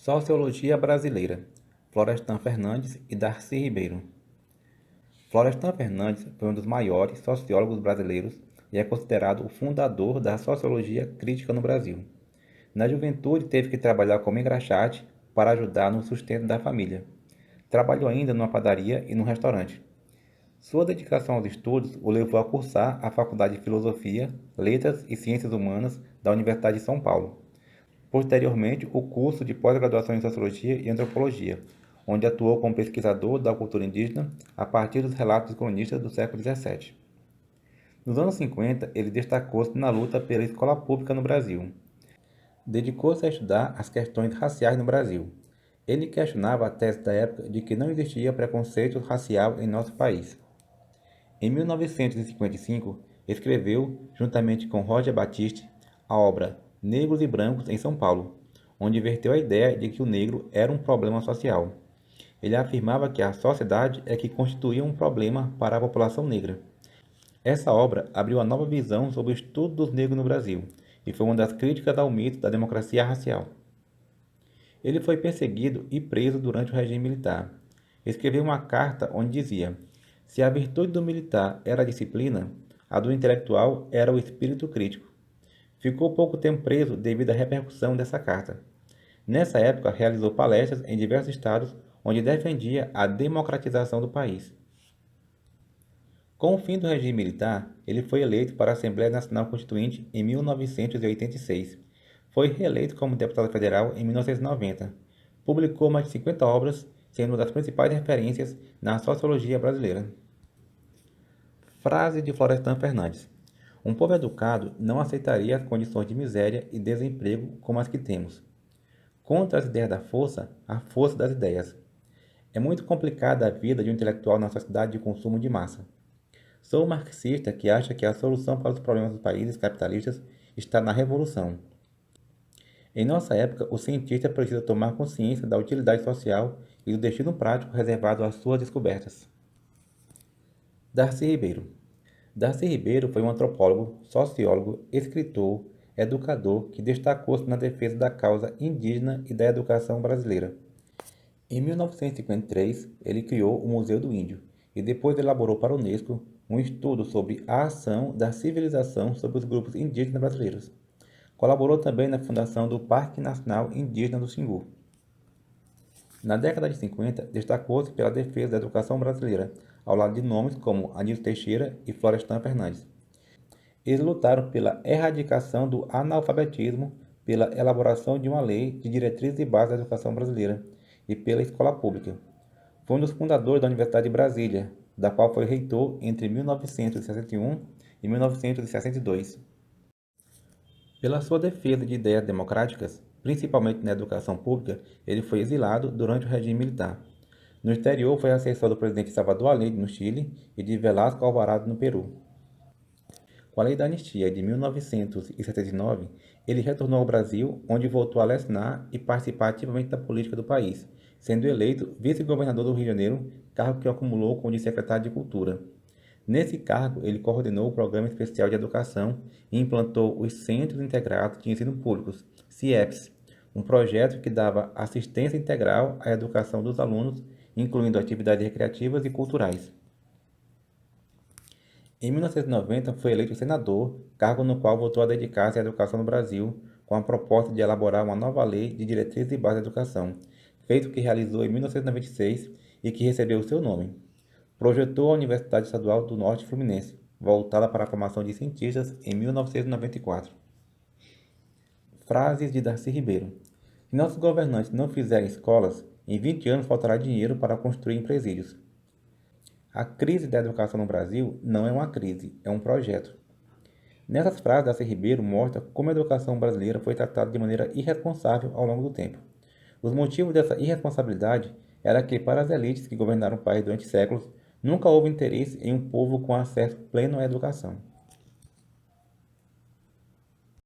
Sociologia brasileira, Florestan Fernandes e Darcy Ribeiro. Florestan Fernandes foi um dos maiores sociólogos brasileiros e é considerado o fundador da sociologia crítica no Brasil. Na juventude teve que trabalhar como engraxate para ajudar no sustento da família. Trabalhou ainda numa padaria e num restaurante. Sua dedicação aos estudos o levou a cursar a Faculdade de Filosofia, Letras e Ciências Humanas da Universidade de São Paulo. Posteriormente, o curso de pós-graduação em Sociologia e Antropologia, onde atuou como pesquisador da cultura indígena a partir dos relatos dos cronistas do século XVII. Nos anos 50, ele destacou-se na luta pela escola pública no Brasil. Dedicou-se a estudar as questões raciais no Brasil. Ele questionava a tese da época de que não existia preconceito racial em nosso país. Em 1955, escreveu, juntamente com Roger Batiste, a obra Negros e Brancos em São Paulo, onde verteu a ideia de que o negro era um problema social. Ele afirmava que a sociedade é que constituía um problema para a população negra. Essa obra abriu uma nova visão sobre o estudo dos negros no Brasil e foi uma das críticas ao mito da democracia racial. Ele foi perseguido e preso durante o regime militar. Escreveu uma carta onde dizia: se a virtude do militar era a disciplina, a do intelectual era o espírito crítico. Ficou pouco tempo preso devido à repercussão dessa carta. Nessa época, realizou palestras em diversos estados onde defendia a democratização do país. Com o fim do regime militar, ele foi eleito para a Assembleia Nacional Constituinte em 1986. Foi reeleito como deputado federal em 1990. Publicou mais de 50 obras, sendo uma das principais referências na sociologia brasileira. Frase de Florestan Fernandes: um povo educado não aceitaria as condições de miséria e desemprego como as que temos. Contra as ideias da força, a força das ideias. É muito complicada a vida de um intelectual na sociedade de consumo de massa. Sou um marxista que acha que a solução para os problemas dos países capitalistas está na revolução. Em nossa época, o cientista precisa tomar consciência da utilidade social e do destino prático reservado às suas descobertas. Darcy Ribeiro. Darcy Ribeiro foi um antropólogo, sociólogo, escritor, educador que destacou-se na defesa da causa indígena e da educação brasileira. Em 1953, ele criou o Museu do Índio e depois elaborou para a Unesco um estudo sobre a ação da civilização sobre os grupos indígenas brasileiros. Colaborou também na fundação do Parque Nacional Indígena do Xingu. Na década de 50, destacou-se pela defesa da educação brasileira, ao lado de nomes como Anísio Teixeira e Florestan Fernandes. Eles lutaram pela erradicação do analfabetismo, pela elaboração de uma lei de diretrizes e bases da educação brasileira e pela escola pública. Foi um dos fundadores da Universidade de Brasília, da qual foi reitor entre 1961 e 1962. Pela sua defesa de ideias democráticas, principalmente na educação pública, ele foi exilado durante o regime militar. No exterior, foi assessor do presidente Salvador Allende no Chile e de Velasco Alvarado no Peru. Com a Lei da Anistia de 1979, ele retornou ao Brasil, onde voltou a lecionar e participar ativamente da política do país, sendo eleito vice-governador do Rio de Janeiro, cargo que acumulou como de secretário de Cultura. Nesse cargo, ele coordenou o Programa Especial de Educação e implantou os Centros Integrados de Ensino Públicos, CIEPs, um projeto que dava assistência integral à educação dos alunos, incluindo atividades recreativas e culturais. Em 1990, foi eleito senador, cargo no qual voltou a dedicar-se à educação no Brasil, com a proposta de elaborar uma nova lei de diretrizes e bases da educação, feito que realizou em 1996 e que recebeu o seu nome. Projetou a Universidade Estadual do Norte Fluminense, voltada para a formação de cientistas, em 1994. Frases de Darcy Ribeiro. Se nossos governantes não fizerem escolas, em 20 anos faltará dinheiro para construir presídios. A crise da educação no Brasil não é uma crise, é um projeto. Nessas frases, Darcy Ribeiro mostra como a educação brasileira foi tratada de maneira irresponsável ao longo do tempo. Os motivos dessa irresponsabilidade era que, para as elites que governaram o país durante séculos, nunca houve interesse em um povo com acesso pleno à educação.